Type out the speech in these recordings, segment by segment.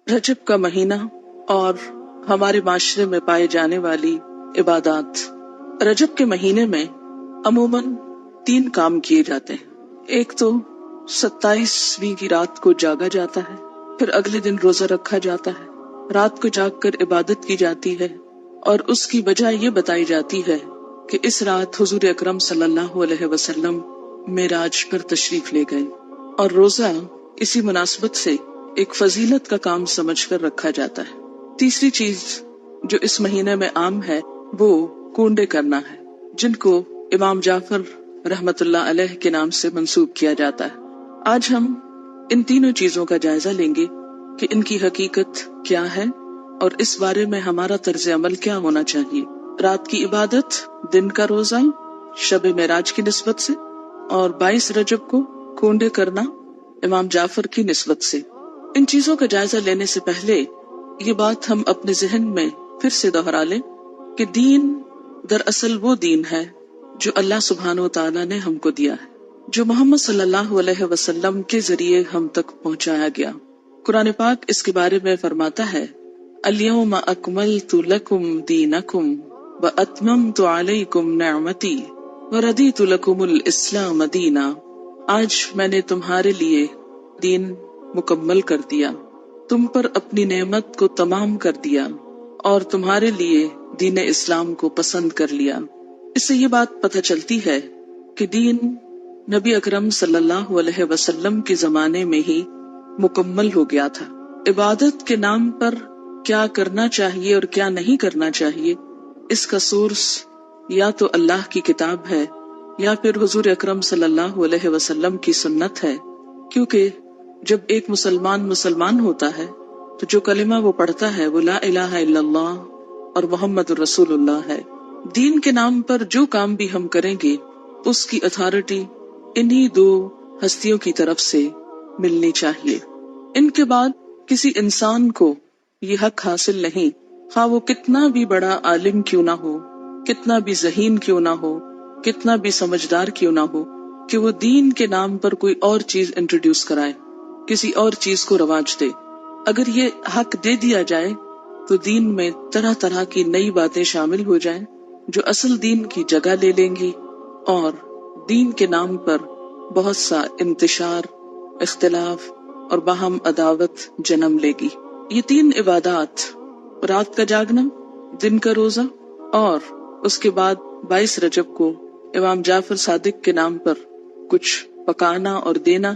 رجب کا مہینہ اور ہمارے معاشرے میں پائے جانے والی عبادات۔ رجب کے مہینے میں عموماً 3 کام کیے جاتے ہیں۔ ایک تو 27ویں کی رات کو جاگا جاتا ہے، پھر اگلے دن روزہ رکھا جاتا ہے، رات کو جاگ کر عبادت کی جاتی ہے، اور اس کی وجہ یہ بتائی جاتی ہے کہ اس رات حضور اکرم صلی اللہ علیہ وسلم معراج پر تشریف لے گئے، اور روزہ اسی مناسبت سے ایک فضیلت کا کام سمجھ کر رکھا جاتا ہے۔ تیسری چیز جو اس مہینے میں عام ہے وہ کونڈے کرنا ہے، جن کو امام جعفر رحمت اللہ علیہ کے نام سے منسوب کیا جاتا ہے۔ آج ہم ان تینوں چیزوں کا جائزہ لیں گے کہ ان کی حقیقت کیا ہے اور اس بارے میں ہمارا طرز عمل کیا ہونا چاہیے۔ رات کی عبادت، دن کا روزہ شب معراج کی نسبت سے، اور 22 رجب کو کونڈے کرنا امام جعفر کی نسبت سے۔ ان چیزوں کا جائزہ لینے سے پہلے یہ بات ہم اپنے ذہن میں پھر سے دہرا لیں کہ دین دراصل وہ دین ہے جو اللہ سبحانہ و تعالیٰ نے ہم کو دیا ہے، جو محمد صلی اللہ علیہ وسلم کے ذریعے ہم تک پہنچایا گیا۔ قرآن پاک اس کے بارے میں فرماتا ہے، الیوم اکملت لکم دینکم واتممت علیکم نعمتی وردیت لکم الاسلام دینا۔ آج میں نے تمہارے لیے دین مکمل کر دیا، تم پر اپنی نعمت کو تمام کر دیا، اور تمہارے لیے دین اسلام کو پسند کر لیا۔ اس سے یہ بات پتہ چلتی ہے کہ دین نبی اکرم صلی اللہ علیہ وسلم کے زمانے میں ہی مکمل ہو گیا تھا۔ عبادت کے نام پر کیا کرنا چاہیے اور کیا نہیں کرنا چاہیے، اس کا سورس یا تو اللہ کی کتاب ہے یا پھر حضور اکرم صلی اللہ علیہ وسلم کی سنت ہے، کیونکہ جب ایک مسلمان ہوتا ہے تو جو کلمہ وہ پڑھتا ہے وہ لا الہ الا اللہ اور محمد رسول اللہ ہے۔ دین کے نام پر جو کام بھی ہم کریں گے اس کی اتھارٹی انہی 2 ہستیوں کی طرف سے ملنی چاہیے۔ ان کے بعد کسی انسان کو یہ حق حاصل نہیں، خواہ وہ کتنا بھی بڑا عالم کیوں نہ ہو، کتنا بھی ذہین کیوں نہ ہو، کتنا بھی سمجھدار کیوں نہ ہو، کہ وہ دین کے نام پر کوئی اور چیز انٹروڈیوس کرائے، کسی اور چیز کو رواج دے۔ اگر یہ حق دے دیا جائے تو دین میں طرح طرح کی نئی باتیں شامل ہو جائیں جو اصل دین کی جگہ لے لیں گی، اور دین کے نام پر بہت سا انتشار، اختلاف اور باہم عداوت جنم لے گی۔ یہ 3 عبادات، رات کا جاگنا، دن کا روزہ، اور اس کے بعد 22 رجب کو امام جعفر صادق کے نام پر کچھ پکانا اور دینا،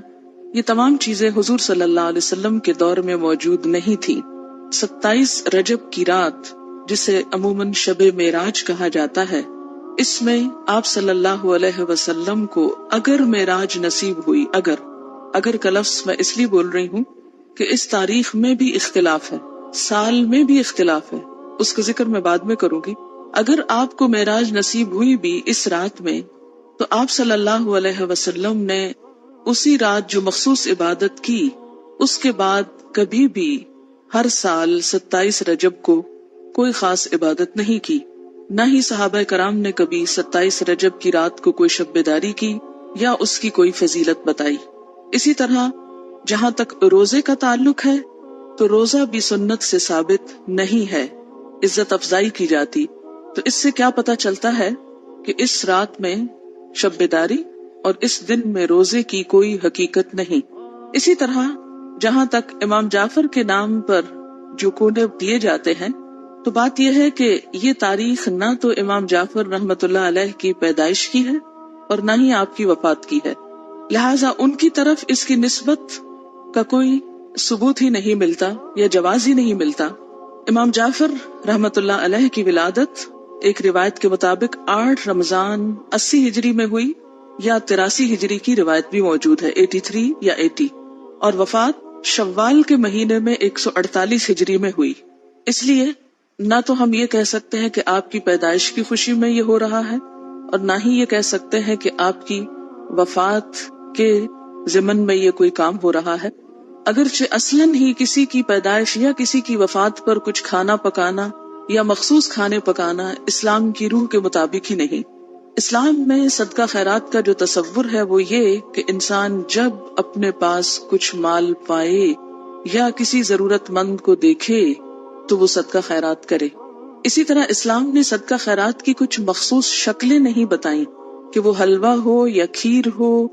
یہ تمام چیزیں حضور صلی اللہ علیہ وسلم کے دور میں موجود نہیں تھی۔ 27 رجب کی رات، جسے عموماً شب معراج کہا جاتا ہے، اس میں آپ صلی اللہ علیہ وسلم کو اگر معراج نصیب ہوئی، اگر کا لفظ میں اس لیے بول رہی ہوں کہ اس تاریخ میں بھی اختلاف ہے، سال میں بھی اختلاف ہے، اس کا ذکر میں بعد میں کروں گی۔ اگر آپ کو معراج نصیب ہوئی بھی اس رات میں، تو آپ صلی اللہ علیہ وسلم نے اسی رات جو مخصوص عبادت کی، اس کے بعد کبھی بھی ہر سال 27 رجب کو کوئی خاص عبادت نہیں کی، نہ ہی صحابہ کرام نے کبھی 27 رجب کی رات کو کوئی شب بیداری کی یا اس کی کوئی فضیلت بتائی۔ اسی طرح جہاں تک روزے کا تعلق ہے تو روزہ بھی سنت سے ثابت نہیں ہے، عزت افزائی کی جاتی۔ تو اس سے کیا پتہ چلتا ہے کہ اس رات میں شب بیداری اور اس دن میں روزے کی کوئی حقیقت نہیں۔ اسی طرح جہاں تک امام جعفر کے نام پر جو کونڈے دیے جاتے ہیں، تو بات یہ ہے کہ یہ تاریخ نہ تو امام جعفر رحمت اللہ علیہ کی پیدائش کی ہے اور نہ ہی آپ کی وفات کی ہے، لہٰذا ان کی طرف اس کی نسبت کا کوئی ثبوت ہی نہیں ملتا یا جواز ہی نہیں ملتا۔ امام جعفر رحمت اللہ علیہ کی ولادت ایک روایت کے مطابق 8 رمضان 80 ہجری میں ہوئی، یا 83 ہجری کی روایت بھی موجود ہے، 83 یا 80، اور وفات شوال کے مہینے میں 148 ہجری میں ہوئی۔ اس لیے نہ تو ہم یہ کہہ سکتے ہیں کہ آپ کی پیدائش کی خوشی میں یہ ہو رہا ہے، اور نہ ہی یہ کہہ سکتے ہیں کہ آپ کی وفات کے ضمن میں یہ کوئی کام ہو رہا ہے، اگرچہ اصلاً ہی کسی کی پیدائش یا کسی کی وفات پر کچھ کھانا پکانا یا مخصوص کھانے پکانا اسلام کی روح کے مطابق ہی نہیں۔ اسلام میں صدقہ خیرات کا جو تصور ہے وہ یہ کہ انسان جب اپنے پاس کچھ مال پائے یا کسی ضرورت مند کو دیکھے تو وہ صدقہ خیرات کرے۔ اسی طرح اسلام نے صدقہ خیرات کی کچھ مخصوص شکلیں نہیں بتائیں کہ وہ حلوہ ہو یا کھیر ہو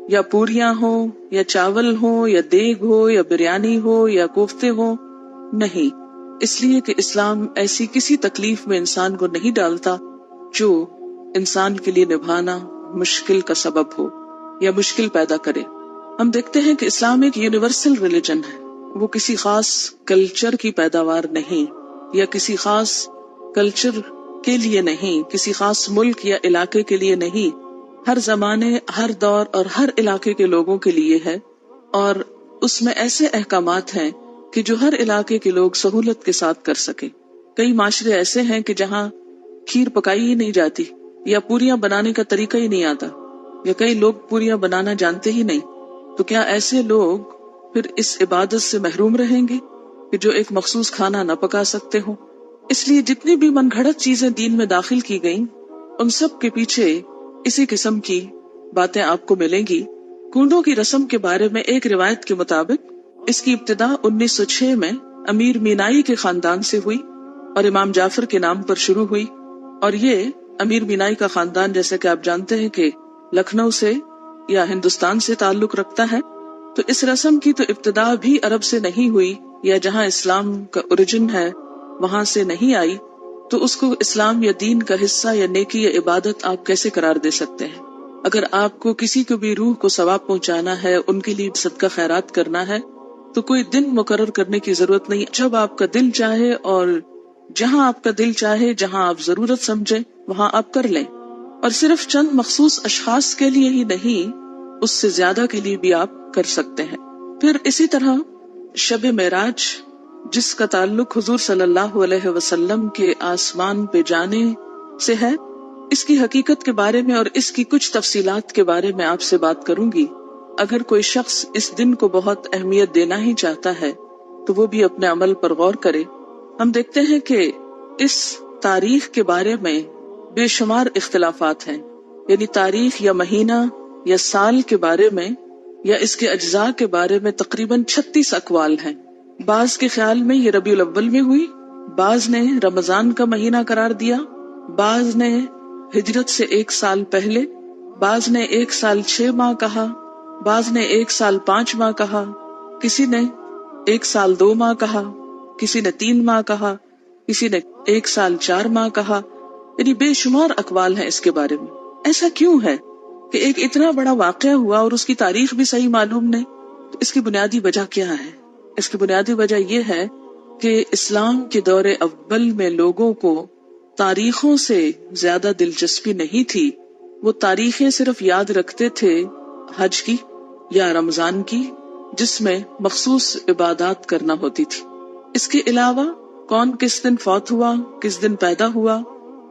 یا پوریاں ہو یا چاول ہو یا دیگ ہو یا بریانی ہو یا کوفتے ہو، نہیں، اس لیے کہ اسلام ایسی کسی تکلیف میں انسان کو نہیں ڈالتا جو انسان کے لیے نبھانا مشکل کا سبب ہو یا مشکل پیدا کرے۔ ہم دیکھتے ہیں کہ اسلام ایک یونیورسل ریلیجن ہے، وہ کسی خاص کلچر کی پیداوار نہیں یا کسی خاص کلچر کے لیے نہیں، کسی خاص ملک یا علاقے کے لیے نہیں، ہر زمانے، ہر دور اور ہر علاقے کے لوگوں کے لیے ہے، اور اس میں ایسے احکامات ہیں کہ جو ہر علاقے کے لوگ سہولت کے ساتھ کر سکیں۔ کئی معاشرے ایسے ہیں کہ جہاں کھیر پکائی ہی نہیں جاتی یا پوریاں بنانے کا طریقہ ہی نہیں آتا، یا کئی لوگ پوریاں بنانا جانتے ہی نہیں، تو کیا ایسے لوگ پھر اس عبادت سے محروم رہیں گے کہ جو ایک مخصوص کھانا نہ پکا سکتے ہوں؟ اس لیے جتنی بھی من گھڑت چیزیں دین میں داخل کی گئیں، ان سب کے پیچھے اسی قسم کی باتیں آپ کو ملیں گی۔ کنڈوں کی رسم کے بارے میں ایک روایت کے مطابق اس کی ابتدا 1906 میں امیر مینائی کے خاندان سے ہوئی اور امام جعفر کے نام پر شروع ہوئی، اور یہ امیر مینائی کا خاندان جیسے کہ آپ جانتے ہیں کہ لکھنؤ سے یا ہندوستان سے تعلق رکھتا ہے، تو اس رسم کی تو ابتدا بھی عرب سے نہیں ہوئی یا جہاں اسلام کا اوریجن ہے وہاں سے نہیں آئی، تو اس کو اسلام یا دین کا حصہ یا نیکی یا عبادت آپ کیسے قرار دے سکتے ہیں؟ اگر آپ کو کسی کو بھی روح کو ثواب پہنچانا ہے، ان کے لیے صدقہ خیرات کرنا ہے، تو کوئی دن مقرر کرنے کی ضرورت نہیں، جب آپ کا دل چاہے اور جہاں آپ کا دل چاہے، جہاں آپ ضرورت سمجھیں وہاں آپ کر لیں، اور صرف چند مخصوص اشخاص کے لیے ہی نہیں، اس سے زیادہ کے لیے بھی آپ کر سکتے ہیں۔ پھر اسی طرح شب معراج، جس کا تعلق حضور صلی اللہ علیہ وسلم کے آسمان پہ جانے سے ہے، اس کی حقیقت کے بارے میں اور اس کی کچھ تفصیلات کے بارے میں آپ سے بات کروں گی۔ اگر کوئی شخص اس دن کو بہت اہمیت دینا ہی چاہتا ہے تو وہ بھی اپنے عمل پر غور کرے۔ ہم دیکھتے ہیں کہ اس تاریخ کے بارے میں بے شمار اختلافات ہیں، یعنی تاریخ یا مہینہ یا سال کے بارے میں یا اس کے اجزاء کے بارے میں تقریباً 36 اقوال ہیں۔ بعض کے خیال میں یہ ربیع الاول میں ہوئی، بعض نے رمضان کا مہینہ قرار دیا، بعض نے ہجرت سے 1 سال پہلے، بعض نے 1 سال 6 ماہ کہا، بعض نے 1 سال 5 ماہ کہا، کسی نے 1 سال 2 ماہ کہا، کسی نے 3 ماہ کہا، کسی نے 1 سال 4 ماہ کہا، یعنی بے شمار اقوال ہیں اس کے بارے میں۔ ایسا کیوں ہے کہ ایک اتنا بڑا واقعہ ہوا اور اس کی تاریخ بھی صحیح معلوم نہیں؟ تو اس کی بنیادی وجہ کیا ہے؟ اس کی بنیادی وجہ یہ ہے کہ اسلام کے دور اول میں لوگوں کو تاریخوں سے زیادہ دلچسپی نہیں تھی، وہ تاریخیں صرف یاد رکھتے تھے حج کی یا رمضان کی، جس میں مخصوص عبادات کرنا ہوتی تھی۔ اس کے علاوہ کون کس دن فوت ہوا، کس دن پیدا ہوا،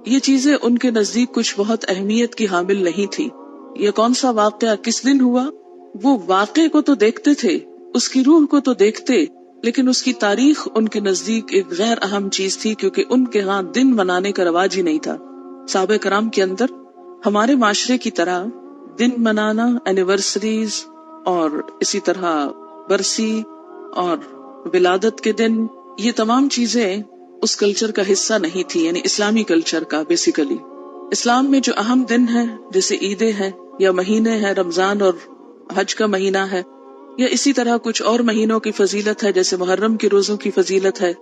یہ چیزیں ان کے نزدیک کچھ بہت اہمیت کی حامل نہیں تھی۔ یہ کون سا واقعہ کس دن ہوا، وہ واقعے کو تو دیکھتے تھے، اس کی روح کو تو دیکھتے، لیکن اس کی تاریخ ان کے نزدیک ایک غیر اہم چیز تھی، کیونکہ ان کے ہاں دن منانے کا رواج ہی نہیں تھا۔ صحابہ کرام کے اندر ہمارے معاشرے کی طرح دن منانا، اینیورسریز اور اسی طرح برسی اور ولادت کے دن، یہ تمام چیزیں اس کلچر کا حصہ نہیں تھی، یعنی اسلامی کلچر کا۔ بیسیکلی اسلام میں جو اہم دن ہیں جیسے عیدیں ہیں یا مہینے ہیں، رمضان اور حج کا مہینہ ہے، یا اسی طرح کچھ اور مہینوں کی فضیلت ہے جیسے محرم کے روزوں کی فضیلت ہے،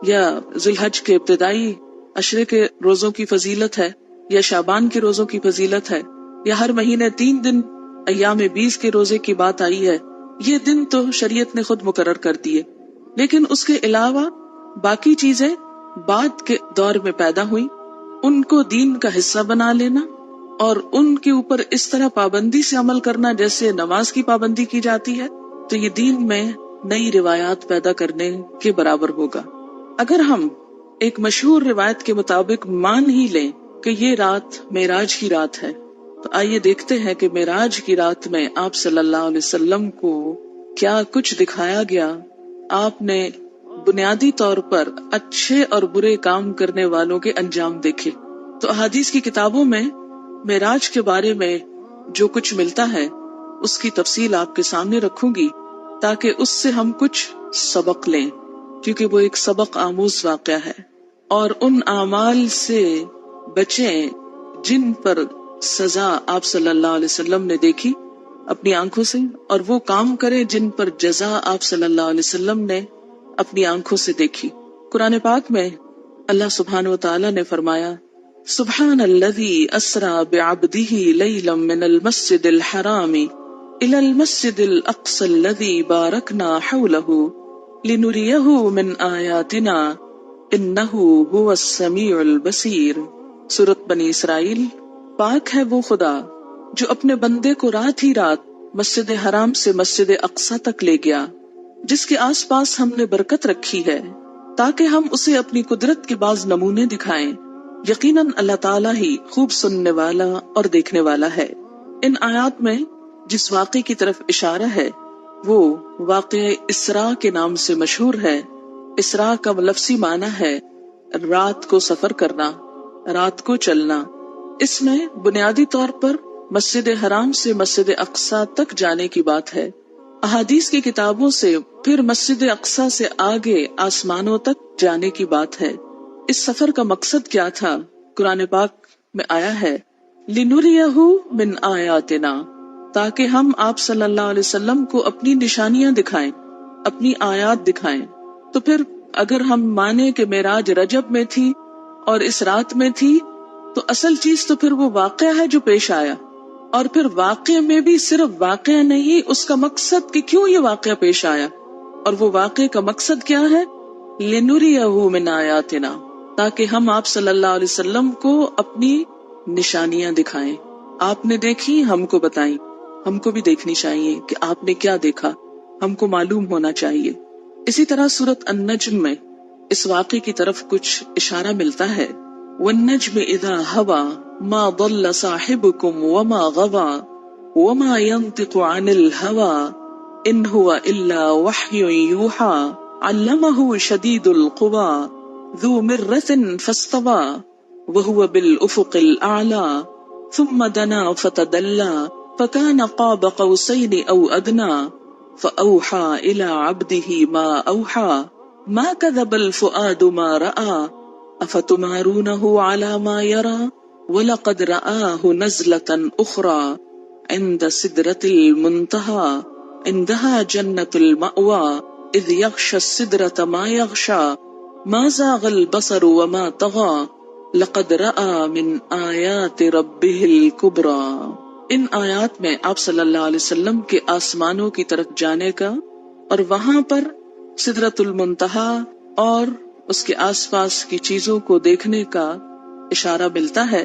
یا ذی الحج کے ابتدائی عشرے کے روزوں کی فضیلت ہے، یا شعبان کے روزوں کی فضیلت ہے، یا ہر مہینے 3 دن ایام 20 کے روزے کی بات آئی ہے، یہ دن تو شریعت نے خود مقرر کر دیے۔ لیکن اس کے علاوہ باقی چیزیں بعد کے دور میں پیدا ہوئی، ان کو دین کا حصہ بنا لینا اور ان کے اوپر اس طرح پابندی سے عمل کرنا جیسے نماز کی پابندی کی جاتی ہے، تو یہ دین میں نئی روایات پیدا کرنے کے برابر ہوگا۔ اگر ہم ایک مشہور روایت کے مطابق مان ہی لیں کہ یہ رات معراج کی رات ہے، تو آئیے دیکھتے ہیں کہ معراج کی رات میں آپ صلی اللہ علیہ وسلم کو کیا کچھ دکھایا گیا۔ آپ نے بنیادی طور پر اچھے اور برے کام کرنے والوں کے انجام دیکھے۔ تو احادیث کی کتابوں میں معراج کے بارے میں جو کچھ ملتا ہے اس کی تفصیل آپ کے سامنے رکھوں گی تاکہ اس سے ہم کچھ سبق لیں، کیونکہ وہ ایک سبق آموز واقعہ ہے، اور ان اعمال سے بچیں جن پر سزا آپ صلی اللہ علیہ وسلم نے دیکھی اپنی آنکھوں سے، اور وہ کام کریں جن پر جزا آپ صلی اللہ علیہ وسلم نے اپنی آنکھوں سے دیکھی۔ قرآن پاک میں اللہ سبحانہ و تعالی نے فرمایا، سبحان الذی اسری بعبدہ لیلا من المسجد الحرام الی المسجد الاقصی الذی بارکنا حولہ لنریہ من آیاتنا انہ هو السمیع البصیر۔ سورۃ بنی اسرائیل۔ پاک ہے وہ خدا جو اپنے بندے کو رات ہی رات مسجد حرام سے مسجد اقصی تک لے گیا، جس کے آس پاس ہم نے برکت رکھی ہے تاکہ ہم اسے اپنی قدرت کے بعض نمونے دکھائیں۔ یقیناً اللہ تعالیٰ ہی خوب سننے والا اور دیکھنے والا ہے۔ ان آیات میں جس واقعے کی طرف اشارہ ہے وہ واقعہ اسراء کے نام سے مشہور ہے۔ اسراء کا لفظی معنی ہے رات کو سفر کرنا، رات کو چلنا۔ اس میں بنیادی طور پر مسجد حرام سے مسجد اقصی تک جانے کی بات ہے۔ احادیث کی کتابوں سے پھر مسجد اقصی سے آگے آسمانوں تک جانے کی بات ہے۔ اس سفر کا مقصد کیا تھا؟ قرآن پاک میں آیا ہے لِنُرِيَهُ مِنْ آیاتنا، تاکہ ہم آپ صلی اللہ علیہ وسلم کو اپنی نشانیاں دکھائیں، اپنی آیات دکھائیں۔ تو پھر اگر ہم مانیں کہ معراج رجب میں تھی اور اس رات میں تھی، تو اصل چیز تو پھر وہ واقعہ ہے جو پیش آیا، اور پھر واقعے میں بھی صرف واقعہ نہیں، اس کا مقصد کہ کیوں یہ واقعہ پیش آیا، اور وہ واقعے کا مقصد کیا ہے؟ لِنُرِيَهُ مِنْ آیاتنا، تاکہ ہم آپ صلی اللہ علیہ وسلم کو اپنی نشانیاں دکھائیں۔ آپ نے دیکھی، ہم کو بتائیں، ہم کو بھی دیکھنی چاہیے کہ آپ نے کیا دیکھا، ہم کو معلوم ہونا چاہیے۔ اسی طرح سورۃ النجم میں اس واقعے کی طرف کچھ اشارہ ملتا ہے، وَالنَّجْمِ إِذَا هَوَى مَا ضَلَّ صَاحِبُكُمْ وَمَا غَوَى وَمَا يَنطِقُ عَنِ الْهَوَى إِنْ هُوَ إِلَّا وَحْيٌ يُوحَى عَلَّمَهُ شَدِيدُ الْقُوَى ذُو مِرَّةٍ فَاسْتَوَى وَهُوَ بِالْأُفُقِ الْأَعْلَى ثُمَّ دَنَا فَتَدَلَّى فَكَانَ قَابَ قَوْسَيْنِ أَوْ أَدْنَى فَأَوْحَى إِلَى عَبْدِهِ مَا أَوْحَى مَا كَذَبَ الْفُؤَادُ مَا رَأَى أَفَتُمَارُونَهُ عَلَى مَا يَرَى وَلَقَدْ رَآهُ نَزْلَةً أُخْرَى عِنْدَ سِدْرَةِ الْمُنْتَهَى عِنْدَهَا جَنَّةُ الْمَأْوَى إِذْ يَغْشَى السِّدْرَةَ مَا يَغْشَى مَا زَاغَ الْبَصَرُ وَمَا طَغَى لَقَدْ رَآى مِنْ آيَاتِ رَبِّهِ الْكُبْرَى۔ ان آیات میں آپ صلی اللہ علیہ وسلم کے آسمانوں کی طرف جانے کا اور وہاں پر سدرۃ المنتہا اور اس کے آس پاس کی چیزوں کو دیکھنے کا اشارہ ملتا ہے،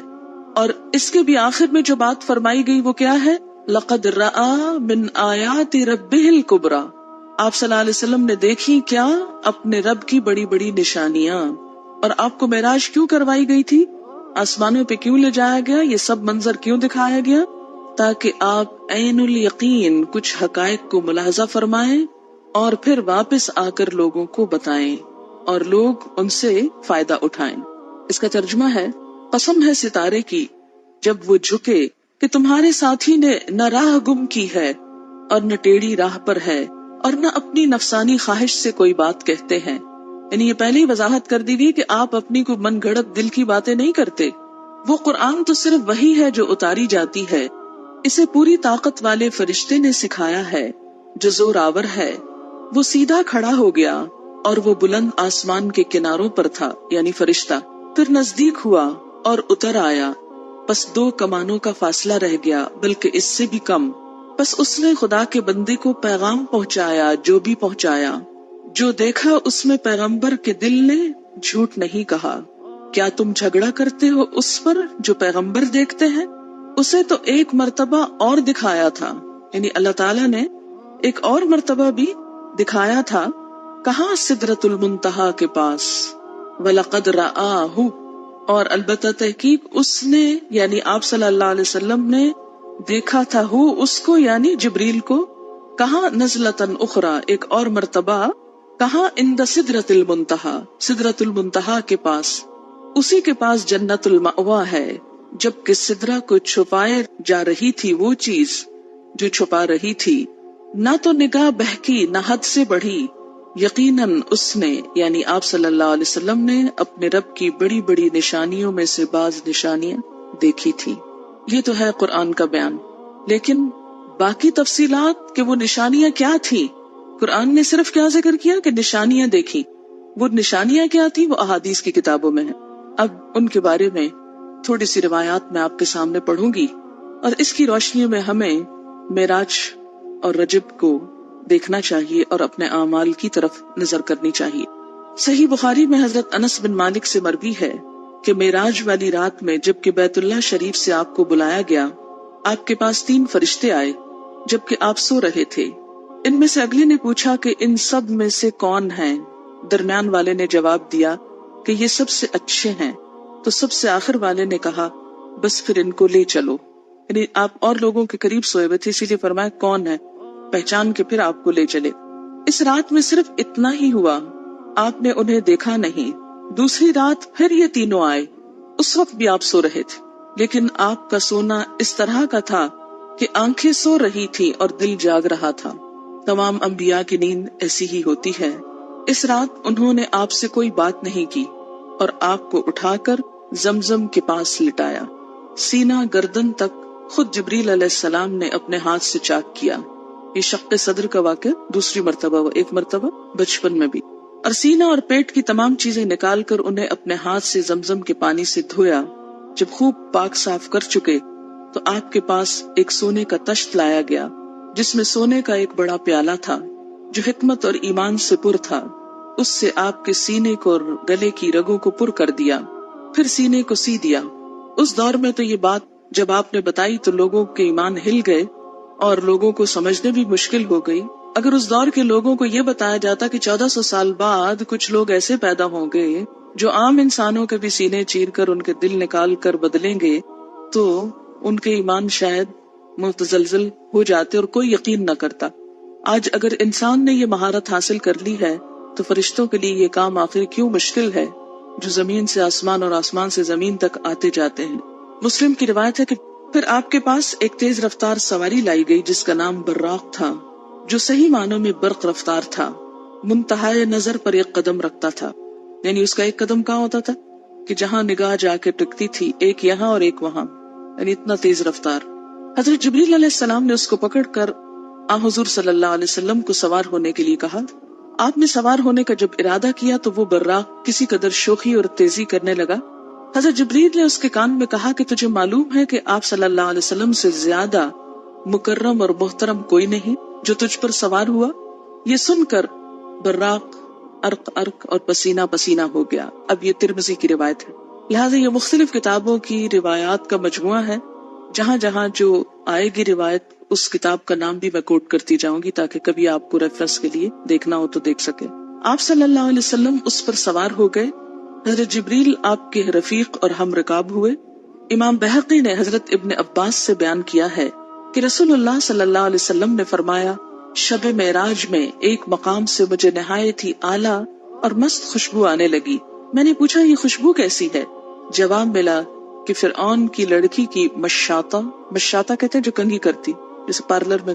اور اس کے بھی آخر میں جو بات فرمائی گئی وہ کیا ہے؟ لَقَدْ رَآ مِنْ آیَاتِ رَبِّهِ الْكُبْرَى۔ آپ صلی اللہ علیہ وسلم نے دیکھی کیا؟ اپنے رب کی بڑی بڑی نشانیاں۔ اور آپ کو معراج کیوں کروائی گئی تھی؟ آسمانوں پہ کیوں لے جایا گیا؟ یہ سب منظر کیوں دکھایا گیا؟ تاکہ آپ عین الیقین کچھ حقائق کو ملاحظہ فرمائیں اور پھر واپس آ کر لوگوں کو بتائیں اور لوگ ان سے فائدہ اٹھائیں۔ اس کا ترجمہ ہے، قسم ہے ستارے کی جب وہ جھکے کہ تمہارے ساتھی نے نہ راہ گم کی ہے اور نہ ٹیڑھی راہ پر ہے اور نہ اپنی نفسانی خواہش سے کوئی بات کہتے ہیں۔ یعنی یہ پہلے ہی وضاحت کر دی گئی کہ آپ اپنی کو من گھڑت دل کی باتیں نہیں کرتے۔ وہ قرآن تو صرف وہی ہے جو اتاری جاتی ہے، اسے پوری طاقت والے فرشتے نے سکھایا ہے جو زور آور ہے۔ وہ سیدھا کھڑا ہو گیا اور وہ بلند آسمان کے کناروں پر تھا، یعنی فرشتہ، پھر نزدیک ہوا اور اتر آیا، پس 2 کمانوں کا فاصلہ رہ گیا، بلکہ اس سے بھی کم۔ پس اس نے خدا کے بندے کو پیغام پہنچایا جو بھی پہنچایا۔ جو دیکھا اس میں پیغمبر کے دل نے جھوٹ نہیں کہا۔ کیا تم جھگڑا کرتے ہو اس پر جو پیغمبر دیکھتے ہیں؟ اسے تو ایک مرتبہ اور دکھایا تھا، یعنی اللہ تعالیٰ نے ایک اور مرتبہ بھی دکھایا تھا۔ کہاں؟ سدرۃ المنتہا کے پاس۔ وَلَقَدْ رَآهُ، اور البتہ تحقیق اس نے یعنی آپ صلی اللہ علیہ وسلم نے دیکھا تھا اس کو یعنی جبریل کو۔ کہاں؟ نزلۃ اخری، ایک اور مرتبہ۔ کہاں؟ عند سدرۃ المنتہا، سدرۃ المنتہا کے پاس۔ اسی کے پاس جنت المأویٰ ہے۔ جبکہ سدرہ کو چھپائے جا رہی تھی وہ چیز جو چھپا رہی تھی، نہ تو نگاہ بہکی نہ حد سے بڑھی، یقیناً اس نے یعنی آپ صلی اللہ علیہ وسلم نے اپنے رب کی بڑی بڑی نشانیوں میں سے بعض نشانیاں دیکھی تھی. یہ تو ہے قرآن کا بیان، لیکن باقی تفصیلات کہ وہ نشانیاں کیا تھی، قرآن نے صرف کیا ذکر کیا کہ نشانیاں دیکھی. وہ نشانیاں کیا تھی وہ احادیث کی کتابوں میں ہیں. اب ان کے بارے میں تھوڑی سی روایات میں آپ کے سامنے پڑھوں گی، اور اس کی روشنی میں ہمیں معراج اور رجب کو دیکھنا چاہیے اور اپنے اعمال کی طرف نظر کرنی چاہیے. صحیح بخاری میں حضرت انس بن مالک سے مروی ہے کہ معراج والی رات میں جب کہ بیت اللہ شریف سے آپ کو بلایا گیا، آپ کے پاس 3 فرشتے آئے جبکہ آپ سو رہے تھے. ان میں سے اگلے نے پوچھا کہ ان سب میں سے کون ہیں؟ درمیان والے نے جواب دیا کہ یہ سب سے اچھے ہیں. تو سب سے آخر والے نے کہا بس پھر ان کو لے چلو. یعنی آپ اور لوگوں کے قریب سوئے ہوئے تھے، اسی لیے فرمایا کون ہے، پہچان کے پھر آپ کو لے چلے. اس رات میں صرف اتنا ہی ہوا، آپ نے انہیں دیکھا نہیں. دوسری رات پھر یہ تینوں آئے، اس وقت بھی آپ سو رہے تھے، لیکن آپ کا سونا اس طرح کا تھا کہ آنکھیں سو رہی تھی اور دل جاگ رہا تھا. تمام انبیاء کی نیند ایسی ہی ہوتی ہے. اس رات انہوں نے آپ سے کوئی بات نہیں کی اور آپ کو اٹھا کر زمزم کے پاس لٹایا. سینہ گردن تک خود جبریل علیہ السلام نے اپنے ہاتھ سے چاک کیا. یہ شق صدر کا واقعہ دوسری مرتبہ، ایک مرتبہ بچپن میں بھی. اور سینہ اور پیٹ کی تمام چیزیں نکال کر انہیں اپنے ہاتھ سے زمزم کے پانی سے دھویا. جب خوب پاک صاف کر چکے تو آپ کے پاس ایک سونے کا تشت لایا گیا جس میں سونے کا ایک بڑا پیالہ تھا جو حکمت اور ایمان سے پر تھا. اس سے آپ کے سینے کو اور گلے کی رگوں کو پر کر دیا، پھر سینے کو سی دیا. اس دور میں تو یہ بات جب آپ نے بتائی تو لوگوں کے ایمان ہل گئے اور لوگوں کو سمجھنے بھی مشکل ہو گئی. اگر اس دور کے لوگوں کو یہ بتایا جاتا کہ 1400 سال بعد کچھ لوگ ایسے پیدا ہوں گے جو عام انسانوں کے بھی سینے چیر کر ان کے دل نکال کر بدلیں گے، تو ان کے ایمان شاید متزلزل ہو جاتے اور کوئی یقین نہ کرتا. آج اگر انسان نے یہ مہارت حاصل کر لی ہے تو فرشتوں کے لیے یہ کام آخر کیوں مشکل ہے جو زمین سے آسمان اور آسمان سے زمین تک آتے جاتے ہیں. مسلم کی روایت ہے کہ پھر آپ کے پاس ایک تیز رفتار سواری لائی گئی جس کا نام براق تھا، جو صحیح معنوں میں برق رفتار تھا. منتہائے نظر پر ایک قدم رکھتا تھا، یعنی اس کا ایک قدم کہاں ہوتا تھا کہ جہاں نگاہ جا کے ٹکتی تھی، ایک یہاں اور ایک وہاں، یعنی اتنا تیز رفتار. حضرت جبریل علیہ السلام نے اس کو پکڑ کر حضور صلی اللہ علیہ وسلم کو سوار ہونے کے لیے کہا. آپ نے سوار ہونے کا جب ارادہ کیا تو وہ براق کسی قدر شوخی اور تیزی کرنے لگا. حضرت جبریل نے اس کے کان میں کہا کہ تجھے معلوم ہے کہ آپ صلی اللہ علیہ وسلم سے زیادہ مکرم اور محترم کوئی نہیں جو تجھ پر سوار ہوا. یہ سن کر براق ارق ارق اور پسینہ پسینہ ہو گیا. اب یہ ترمذی کی روایت ہے، لہٰذا یہ مختلف کتابوں کی روایات کا مجموعہ ہے. جہاں جہاں جو آئے گی روایت اس کتاب کا نام بھی میں کوٹ کرتی جاؤں گی تاکہ کبھی آپ کو ریفرنس کے لیے دیکھنا ہو تو دیکھ سکے. آپ صلی اللہ علیہ وسلم اس پر سوار ہو گئے. حضرت جبریل آپ کے رفیق اور ہم رکاب ہوئے. امام بہقی نے حضرت ابن عباس سے بیان کیا ہے کہ رسول اللہ صلی اللہ علیہ وسلم نے فرمایا شب معراج میں ایک مقام سے مجھے نہایت ہی اعلیٰ اور مست خوشبو آنے لگی. میں نے پوچھا یہ خوشبو کیسی ہے؟ جواب ملا کہ فرعون کی لڑکی کی مشاطہ کہتے ہیں جو کنگھی کرتی، جیسے پارلر میں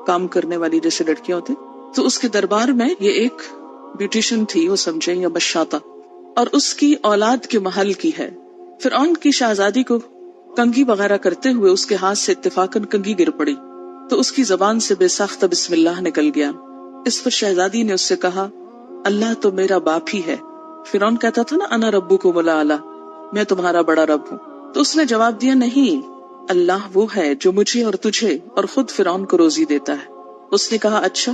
کام کرنے والی جیسے لڑکیاں ہوتی، تو اس کے دربار میں یہ ایک بیوٹیشن تھی، وہ سمجھیں یا مشاطہ، اور اس کی اولاد کے محل کی ہے. فرعون کی شہزادی کو کنگھی وغیرہ کرتے ہوئے اس کے ہاتھ سے اتفاقاً کنگھی گر پڑی تو اس کی زبان سے بے ساختہ بسم اللہ نکل گیا. اس پر شہزادی نے اس سے کہا اللہ تو میرا باپ ہی ہے. فرعون کہتا تھا نا انا ربکم الاعلی، میں تمہارا بڑا رب ہوں. تو اس نے جواب دیا نہیں، اللہ وہ ہے جو مجھے اور تجھے اور خود فرعون کو روزی دیتا ہے. اس نے کہا اچھا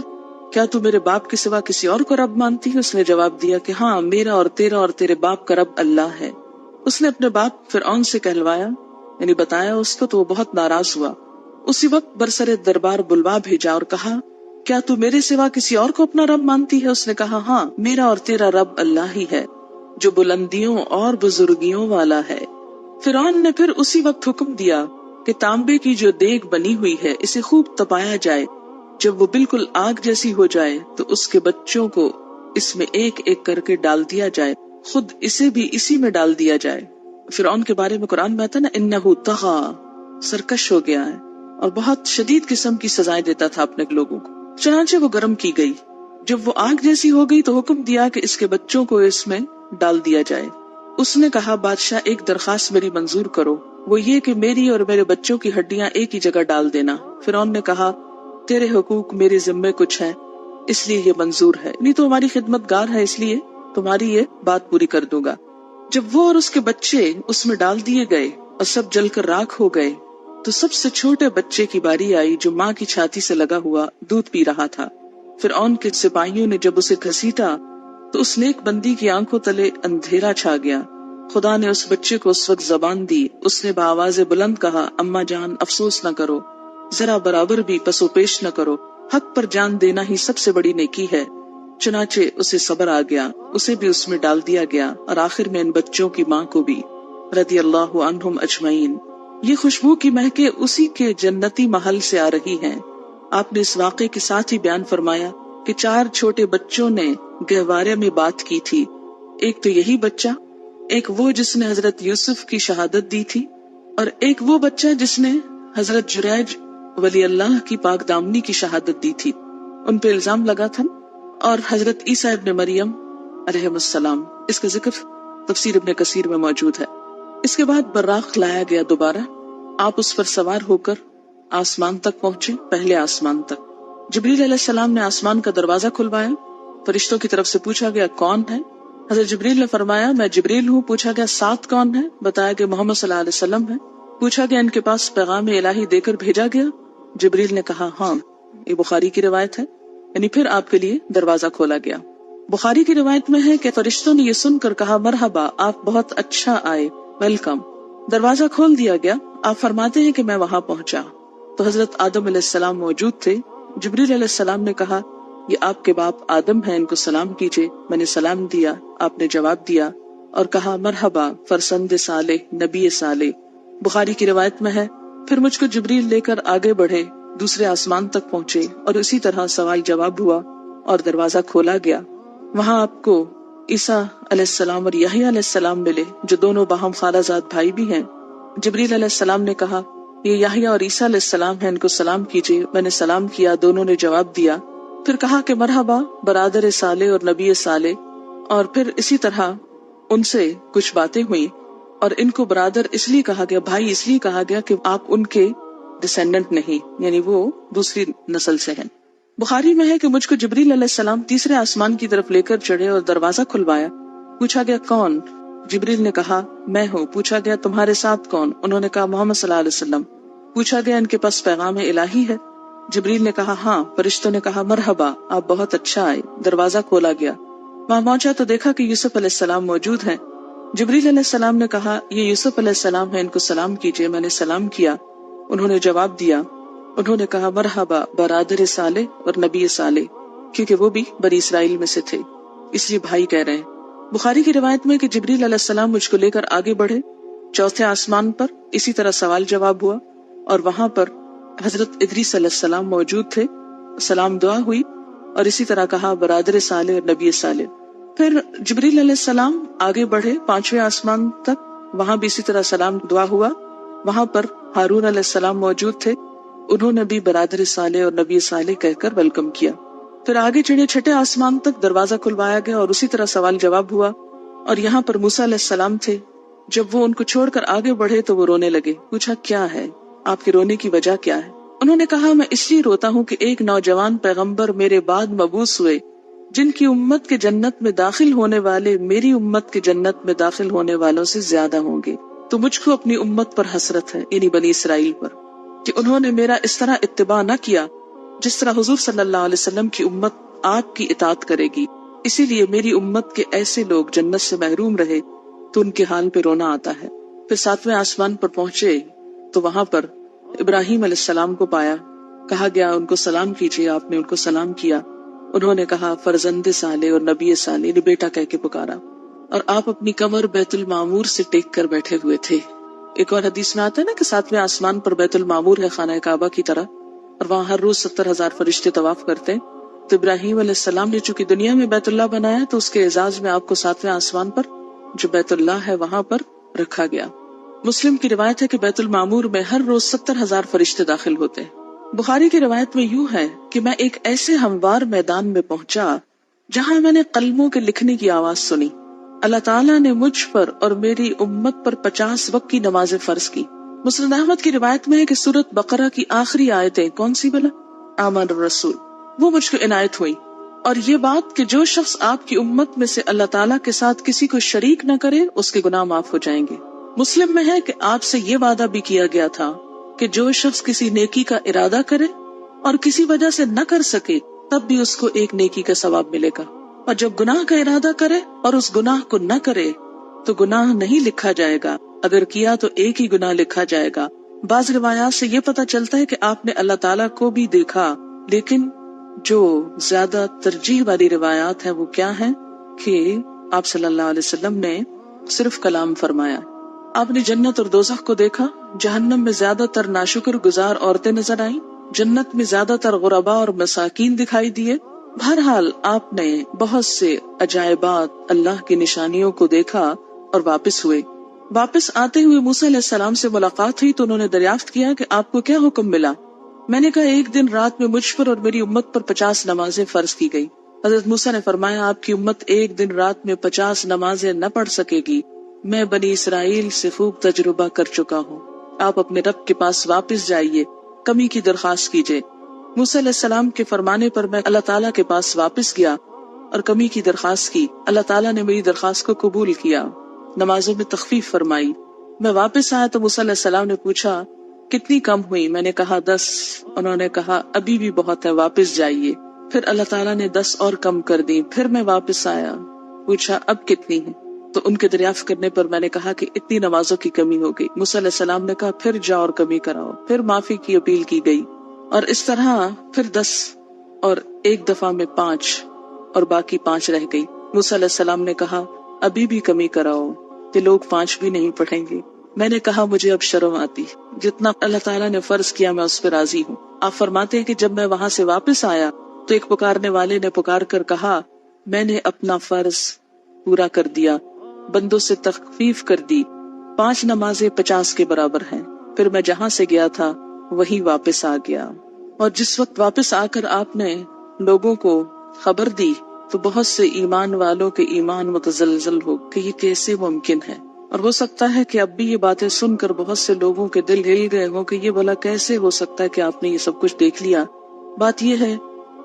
کیا تو میرے باپ کے سوا کسی اور کو رب مانتی ہے؟ اس نے جواب دیا کہ ہاں، میرا اور تیرے باپ کا رب اللہ ہے. اس نے اپنے باپ فرعون سے کہلوایا، یعنی بتایا اس کو، تو وہ بہت ناراض ہوا. اسی وقت برسر دربار بلوا بھیجا اور کہا کیا تو میرے سوا کسی اور کو اپنا رب مانتی ہے؟ اس نے کہا ہاں، میرا اور تیرا رب اللہ ہی ہے جو بلندیوں اور بزرگیوں والا ہے. فرعون نے پھر اسی وقت حکم دیا کہ تانبے کی جو دیگ بنی ہوئی ہے اسے خوب تپایا جائے. جب وہ بالکل آگ جیسی ہو جائے تو اس کے بچوں کو اس میں ایک ایک کر کے ڈال دیا جائے، خود اسے بھی اسی میں ڈال دیا جائے. فرعون کے بارے میں قرآن میں آتا نا انہ طغی، سرکش ہو گیا ہے اور بہت شدید قسم کی سزائیں دیتا تھا اپنے لوگوں کو. چنانچہ وہ گرم کی گئی جب وہ آگ جیسی ہو گئی تو حکم دیا کہ اس کے بچوں کو اس میں ڈال دیا جائے۔ اس نے کہا بادشاہ ایک درخواست میری منظور کرو، وہ یہ کہ میری اور میرے بچوں کی ہڈیاں ایک ہی جگہ ڈال دینا۔ فرعون نے کہا تیرے حقوق میرے ذمے کچھ ہیں اس لیے یہ منظور ہے، نہیں تو ہماری خدمت گار ہے اس لیے تمہاری یہ بات پوری کر دوں گا۔ جب وہ اور اس کے بچے اس میں ڈال دیے گئے اور سب جل کر راکھ ہو گئے تو سب سے چھوٹے بچے کی باری آئی جو ماں کی چھاتی سے لگا ہوا دودھ پی رہا تھا۔ فرعون کے سپاہیوں نے جب اسے گھسیٹا تو اس نیک بندی کی آنکھوں تلے اندھیرا چھا گیا۔ خدا نے اس بچے کو اس وقت زبان دی، اس نے بآواز بلند کہا اماں جان افسوس نہ کرو، ذرا برابر بھی پسو پیش نہ کرو، حق پر جان دینا ہی سب سے بڑی نیکی ہے۔ چنانچہ اسے صبر آ گیا، اسے بھی اس میں ڈال دیا گیا اور آخر میں ان بچوں کی ماں کو بھی، رضی اللہ عنہم اجمعین۔ یہ خوشبو کی مہکیں اسی کے جنتی محل سے آ رہی ہیں۔ آپ نے اس واقعے کے ساتھ ہی بیان فرمایا کہ 4 چھوٹے بچوں نے گہوارے میں بات کی تھی، ایک تو یہی بچہ، ایک وہ جس نے حضرت یوسف کی شہادت دی تھی، اور ایک وہ بچہ جس نے حضرت جریج ولی اللہ کی پاک دامنی کی شہادت دی تھی، ان پہ الزام لگا تھا، اور حضرت عیسیٰ ابن مریم علیہ السلام۔ اس کا ذکر تفسیر ابن کثیر میں موجود ہے۔ اس کے بعد براق لایا گیا دوبارہ، آپ اس پر سوار ہو کر آسمان تک پہنچے، پہلے آسمان تک۔ جبریل علیہ السلام نے آسمان کا دروازہ کھلوایا، فرشتوں کی طرف سے پوچھا گیا کون ہے؟ حضرت جبریل نے فرمایا میں جبریل ہوں۔ پوچھا گیا ساتھ کون ہے؟ بتایا کہ محمد صلی اللہ علیہ وسلم ہے۔ پوچھا گیا ان کے پاس پیغام الہی دے کر بھیجا گیا؟ جبریل نے کہا ہاں۔ یہ بخاری کی روایت ہے، یعنی پھر آپ کے لیے دروازہ کھولا گیا۔ بخاری کی روایت میں ہے کہ فرشتوں نے یہ سن کر کہا مرحبا، آپ بہت اچھا آئے، ویلکم۔ دروازہ کھول دیا گیا۔ آپ فرماتے ہیں کہ میں وہاں پہنچا تو حضرت آدم علیہ السلام موجود تھے۔ جبریل علیہ السلام نے کہا یہ آپ کے باپ آدم ہیں، ان کو سلام کیجئے۔ میں نے سلام دیا، آپ نے جواب دیا اور کہا مرحبا فرزند صالح، نبی صالح۔ بخاری کی روایت میں ہے پھر مجھ کو جبریل لے کر آگے بڑھے، دوسرے آسمان تک پہنچے اور اسی طرح سوال جواب ہوا اور دروازہ کھولا گیا۔ وہاں آپ کو عیسیٰ علیہ السلام اور یحییٰ علیہ السلام ملے جو دونوں باہم خالہ زاد بھائی بھی ہیں۔ جبریل علیہ السلام نے کہا یہ یحییٰ اور عیسیٰ علیہ السلام ہیں، ان کو سلام کیجیے۔ میں نے سلام کیا، دونوں نے جواب دیا۔ پھر کہا کہ مرحبا برادر صالح اور نبی صالح، اور پھر اسی طرح ان سے کچھ باتیں ہوئیں، اور ان کو برادر اس لیے کہا گیا، بھائی اس لیے کہا گیا کہ آپ ان کے ڈسینڈنٹ نہیں، یعنی وہ دوسری نسل سے ہیں۔ بخاری میں ہے کہ مجھ کو جبریل علیہ السلام تیسرے آسمان کی طرف لے کر چڑھے اور دروازہ کھلوایا۔ پوچھا گیا کون؟ جبریل نے کہا میں ہوں۔ پوچھا گیا تمہارے ساتھ کون؟ انہوں نے کہا محمد صلی اللہ علیہ وسلم۔ پوچھا گیا ان کے پاس پیغام الہی ہے؟ جبریل نے کہا ہاں۔ فرشتوں نے کہا مرحبا، آپ بہت اچھا آئے۔ دروازہ کھولا گیا، وہاں پہنچا تو دیکھا کہ یوسف علیہ السلام موجود ہیں۔ جبریل علیہ السلام نے کہا یہ یوسف علیہ السلام ہے، ان کو سلام کیجیے۔ میں نے سلام کیا، انہوں نے جواب دیا۔ انہوں نے کہا مرحبا برادر صالح اور نبی صالح، کیونکہ وہ بھی بنی اسرائیل میں سے تھے، اس لیے بھائی کہہ رہے ہیں۔ بخاری کی روایت میں کہ جبریل علیہ السلام مجھ کو لے کر آگے بڑھے، چوتھے آسمان پر اسی طرح سوال جواب ہوا، اور وہاں پر حضرت ادریس علیہ السلام موجود تھے، سلام دعا ہوئی، اور اسی طرح کہا برادر صالح اور نبی صالح۔ پھر جبریل علیہ السلام آگے بڑھے پانچویں آسمان تک، وہاں بھی اسی طرح سلام دعا ہوا، وہاں پر ہارون علیہ السلام موجود تھے، انہوں نے بھی برادر صالح اور نبی صالح کہہ کر ویلکم کیا۔ پھر آگے چڑھے چھٹے آسمان تک، دروازہ کھلوایا گیا اور اسی طرح سوال جواب ہوا، اور یہاں پر موسیٰ علیہ السلام تھے۔ جب وہ ان کو چھوڑ کر آگے بڑھے تو وہ رونے لگے۔ پوچھا کیا ہے، آپ کے رونے کی وجہ کیا ہے؟ انہوں نے کہا میں اس لیے روتا ہوں کہ ایک نوجوان پیغمبر میرے بعد مبعوث ہوئے جن کی امت کے جنت میں داخل ہونے والے میری امت کے جنت میں داخل ہونے والوں سے زیادہ ہوں گے، تو مجھ کو اپنی امت پر حسرت ہے، یعنی بنی اسرائیل پر، کہ انہوں نے میرا اس طرح اتباع نہ کیا جس طرح حضور صلی اللہ علیہ وسلم کی امت آپ کی اطاعت کرے گی۔ اسی لیے میری امت کے ایسے لوگ جنت سے محروم رہے تو ان کے حال پہ رونا آتا ہے۔ پھر ساتویں آسمان پر پہنچے تو وہاں پر ابراہیم علیہ السلام کو پایا، کہا گیا ان کو سلام کیجیے، آپ نے ان کو سلام کیا، انہوں نے کہا فرزند صالح اور نبی صالح، یعنی بیٹا کہہ کے پکارا، اور آپ اپنی کمر بیت المعمور سے ٹیک کر بیٹھے ہوئے تھے۔ ایک اور حدیث میں آتا ہے نا کہ ساتویں آسمان پر بیت المعمور ہے، خانہ کعبہ کی طرح، اور وہاں ہر روز 70,000 فرشتے طواف کرتے ہیں۔ تو ابراہیم علیہ السلام نے چونکہ دنیا میں بیت اللہ بنایا تو اس کے اعزاز میں آپ کو ساتویں آسمان پر جو بیت اللہ ہے وہاں پر رکھا گیا۔ مسلم کی روایت ہے کہ بیت المعمور میں ہر روز 70,000 فرشتے داخل ہوتے ہیں۔ بخاری کی روایت میں یوں ہے کہ میں ایک ایسے ہموار میدان میں پہنچا جہاں میں نے قلموں کے لکھنے کی آواز سنی. اللہ تعالیٰ نے مجھ پر اور میری امت پر 50 وقت کی نمازیں فرض کی. مسند احمد کی روایت میں ہے کہ سورۃ بقرہ کی آخری آیتیں کون سی بلا؟ آمن الرسول، وہ مجھ کو عنایت ہوئی، اور یہ بات کہ جو شخص آپ کی امت میں سے اللہ تعالیٰ کے ساتھ کسی کو شریک نہ کرے اس کے گناہ معاف ہو جائیں گے. مسلم میں ہے کہ آپ سے یہ وعدہ بھی کیا گیا تھا کہ جو شخص کسی نیکی کا ارادہ کرے اور کسی وجہ سے نہ کر سکے تب بھی اس کو ایک نیکی کا ثواب ملے گا، اور جب گناہ کا ارادہ کرے اور اس گناہ کو نہ کرے تو گناہ نہیں لکھا جائے گا، اگر کیا تو ایک ہی گناہ لکھا جائے گا. بعض روایات سے یہ پتہ چلتا ہے کہ آپ نے اللہ تعالیٰ کو بھی دیکھا، لیکن جو زیادہ ترجیح والی روایات ہے وہ کیا ہے کہ آپ صلی اللہ علیہ وسلم نے صرف کلام فرمایا. آپ نے جنت اور دوزخ کو دیکھا، جہنم میں زیادہ تر ناشکر گزار عورتیں نظر آئیں، جنت میں زیادہ تر غرباء اور مساکین دکھائی دیے. بہرحال آپ نے بہت سے عجائبات، اللہ کی نشانیوں کو دیکھا اور واپس ہوئے. واپس آتے ہوئے موسیٰ علیہ السلام سے ملاقات ہوئی تو انہوں نے دریافت کیا کہ آپ کو کیا حکم ملا؟ میں نے کہا ایک دن رات میں مجھ پر اور میری امت پر 50 نمازیں فرض کی گئی. حضرت موسیٰ نے فرمایا آپ کی امت ایک دن رات میں 50 نمازیں نہ پڑھ سکے گی، میں بنی اسرائیل سے خوب تجربہ کر چکا ہوں، آپ اپنے رب کے پاس واپس جائیے، کمی کی درخواست کیجیے. موسیٰ علیہ السلام کے فرمانے پر میں اللہ تعالیٰ کے پاس واپس گیا اور کمی کی درخواست کی. اللہ تعالیٰ نے میری درخواست کو قبول کیا، نمازوں میں تخفیف فرمائی. میں واپس آیا تو موسیٰ علیہ السلام نے پوچھا کتنی کم ہوئی؟ میں نے کہا 10. انہوں نے کہا ابھی بھی بہت ہے، واپس جائیے. پھر اللہ تعالیٰ نے 10 اور کم کر دی. پھر میں واپس آیا، پوچھا اب کتنی ہے؟ تو ان کے دریافت کرنے پر میں نے کہا کہ اتنی نمازوں کی کمی ہو گئی. موسیٰ علیہ السلام نے کہا پھر جاؤ اور کمی کراؤ. پھر معافی کی اپیل کی گئی، اور اس طرح پھر 10 اور ایک دفعہ میں 5 اور باقی 5 رہ گئی. موسیٰ علیہ السلام نے کہا ابھی بھی کمی کراؤ کہ لوگ 5 بھی نہیں پڑھیں گے. میں نے کہا مجھے اب شرم آتی، جتنا اللہ تعالیٰ نے فرض کیا میں اس پہ راضی ہوں. آپ فرماتے ہیں کہ جب میں وہاں سے واپس آیا تو ایک پکارنے والے نے پکار کر کہا میں نے اپنا فرض پورا کر دیا، بندوں سے تخفیف کر دی، 5 نمازیں 50 کے برابر ہیں. پھر میں جہاں سے گیا تھا وہی واپس آ گیا. اور جس وقت واپس آ کر آپ نے لوگوں کو خبر دی تو بہت سے ایمان والوں کے ایمان متزلزل ہو کہ یہ کیسے ممکن ہے. اور ہو سکتا ہے کہ اب بھی یہ باتیں سن کر بہت سے لوگوں کے دل ہل گئے ہوں کہ یہ بھلا کیسے ہو سکتا ہے کہ آپ نے یہ سب کچھ دیکھ لیا. بات یہ ہے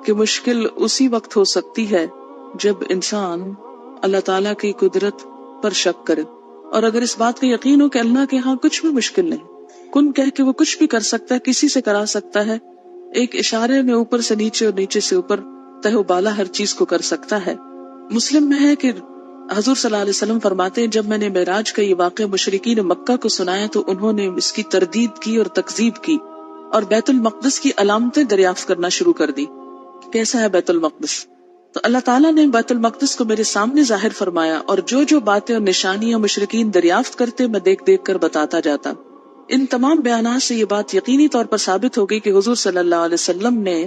کہ مشکل اسی وقت ہو سکتی ہے جب انسان اللہ تعالیٰ کی قدرت پر شک کرے، اور اگر اس بات کا یقین ہو کہ اللہ کے ہاں کچھ بھی مشکل نہیں، کن کہہ کے وہ کچھ بھی کر سکتا ہے، کسی سے کرا سکتا ہے، ایک اشارے میں اوپر سے نیچے اور نیچے سے اوپر تہ و بالا ہر چیز کو کر سکتا ہے. مسلم میں ہے کہ حضور صلی اللہ علیہ وسلم فرماتے ہیں جب میں نے معراج کا یہ واقعہ مشرکین مکہ کو سنایا تو انہوں نے اس کی تردید کی اور تکذیب کی اور بیت المقدس کی علامتیں دریافت کرنا شروع کر دی. کیسا ہے بیت المقدس؟ تو اللہ تعالیٰ نے بیت المقدس کو میرے سامنے ظاہر فرمایا، اور جو جو باتیں اور نشانیاں مشرکین دریافت کرتے میں دیکھ دیکھ کر بتاتا جاتا. ان تمام بیانات سے یہ بات یقینی طور پر ثابت ہو گئی کہ حضور صلی اللہ علیہ وسلم نے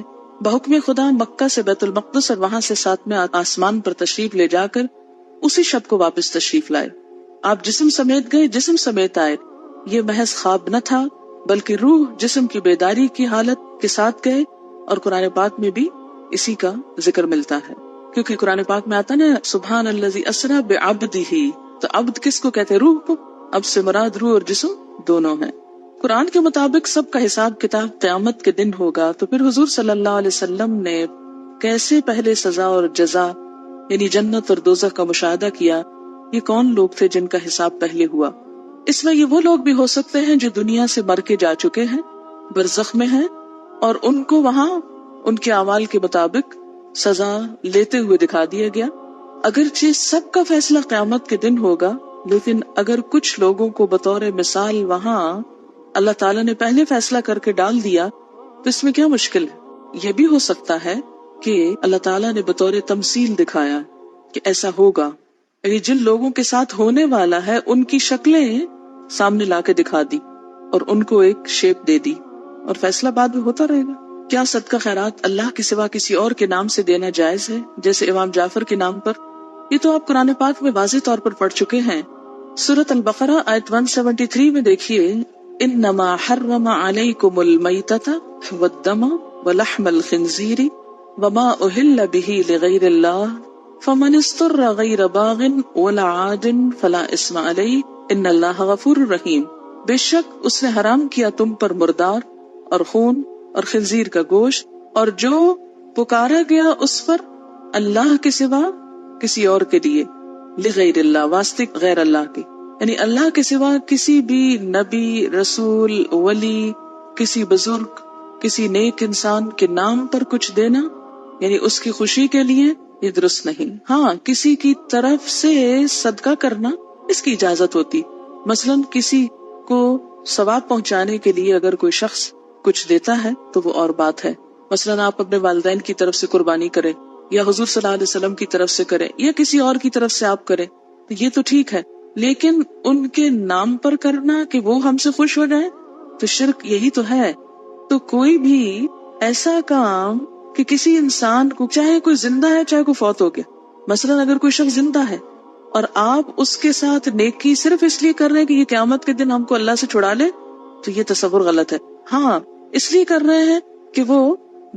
بحکم خدا مکہ سے بیت المقدس اور وہاں سے 7ویں آسمان پر تشریف لے جا کر اسی شب کو واپس تشریف لائے. آپ جسم سمیت گئے، جسم سمیت آئے. یہ محض خواب نہ تھا بلکہ روح جسم کی بیداری کی حالت کے ساتھ گئے. اور قرآن پاک میں بھی اسی کا ذکر ملتا ہے، کیونکہ قرآن پاک میں آتا نا سبحان الذی اسری بعبدہ، تو عبد کس کو کہتے ہیں؟ روح کو. اب سے مراد روح اور جسم دونوں ہیں. قرآن کے مطابق سب کا حساب کتاب قیامت کے دن ہوگا. تو پھر حضور صلی اللہ علیہ وسلم نے کیسے پہلے سزا اور جزا یعنی جنت اور دوزخ کا مشاہدہ کیا؟ یہ کون لوگ تھے جن کا حساب پہلے ہوا؟ اس میں یہ وہ لوگ بھی ہو سکتے ہیں جو دنیا سے مر کے جا چکے ہیں، برزخ میں ہیں، اور ان کو وہاں ان کے اعمال کے مطابق سزا لیتے ہوئے دکھا دیا گیا. اگرچہ سب کا فیصلہ قیامت کے دن ہوگا، لیکن اگر کچھ لوگوں کو بطور مثال وہاں اللہ تعالیٰ نے پہلے فیصلہ کر کے ڈال دیا تو اس میں کیا مشکل ہے؟ یہ بھی ہو سکتا ہے کہ اللہ تعالیٰ نے بطور تمثیل دکھایا کہ ایسا ہوگا، یعنی جن لوگوں کے ساتھ ہونے والا ہے ان کی شکلیں سامنے لا کے دکھا دی اور ان کو ایک شیپ دے دی، اور فیصلہ بعد میں ہوتا رہے گا. کیا صدقہ خیرات اللہ کے سوا کسی اور کے نام سے دینا جائز ہے جیسے امام جعفر کے نام پر؟ یہ تو آپ قرآن پاک میں واضح طور پر پڑھ چکے ہیں. سورۃ البقرہ آیت 173 میں دیکھیے انما حرم علیکم المیتۃ والدم ولحم الخنزیر وما اہل به لغیر اللہ فمن اضطر غیر باغ ولا عاد فلا اثم علیہ ان اللہ غفور رحیم. بے شک اس نے حرام کیا تم پر مردار اور خون اور خنزیر کا گوشت اور جو پکارا گیا اس پر اللہ کے سوا کسی اور کے لیے، لغیر اللہ واسطے غیر اللہ کے، یعنی اللہ کے سوا کسی بھی نبی، رسول، ولی، کسی بزرگ، کسی نیک انسان کے نام پر کچھ دینا یعنی اس کی خوشی کے لیے یہ درست نہیں. ہاں کسی کی طرف سے صدقہ کرنا اس کی اجازت ہوتی، مثلا کسی کو ثواب پہنچانے کے لیے اگر کوئی شخص کچھ دیتا ہے تو وہ اور بات ہے. مثلا آپ اپنے والدین کی طرف سے قربانی کریں یا حضور صلی اللہ علیہ وسلم کی طرف سے کریں یا کسی اور کی طرف سے آپ کریں تو یہ تو ٹھیک ہے، لیکن ان کے نام پر کرنا کہ وہ ہم سے خوش ہو جائیں تو شرک یہی تو ہے. تو کوئی بھی ایسا کام کہ کسی انسان کو، چاہے کوئی زندہ ہے چاہے کوئی فوت ہو گیا، مثلا اگر کوئی شخص زندہ ہے اور آپ اس کے ساتھ نیکی صرف اس لیے کر رہے ہیں کہ یہ قیامت کے دن ہم کو اللہ سے چھڑا لے تو یہ تصور غلط ہے. ہاں اس لیے کر رہے ہیں کہ وہ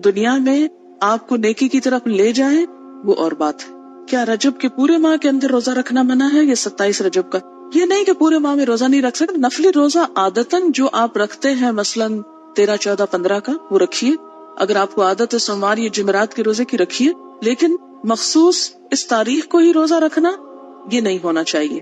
دنیا میں آپ کو نیکی کی طرف لے جائے، وہ اور بات ہے. کیا رجب کے پورے ماہ کے اندر روزہ رکھنا منع ہے یا 27 رجب کا؟ یہ نہیں کہ پورے ماہ میں روزہ نہیں رکھ سکتے. نفلی روزہ عادتاً جو آپ رکھتے ہیں مثلا 13، 14، 15 کا وہ رکھیے. اگر آپ کو عادت ہے سوموار یا جمعرات کے روزے کی رکھیے، لیکن مخصوص اس تاریخ کو ہی روزہ رکھنا یہ نہیں ہونا چاہیے.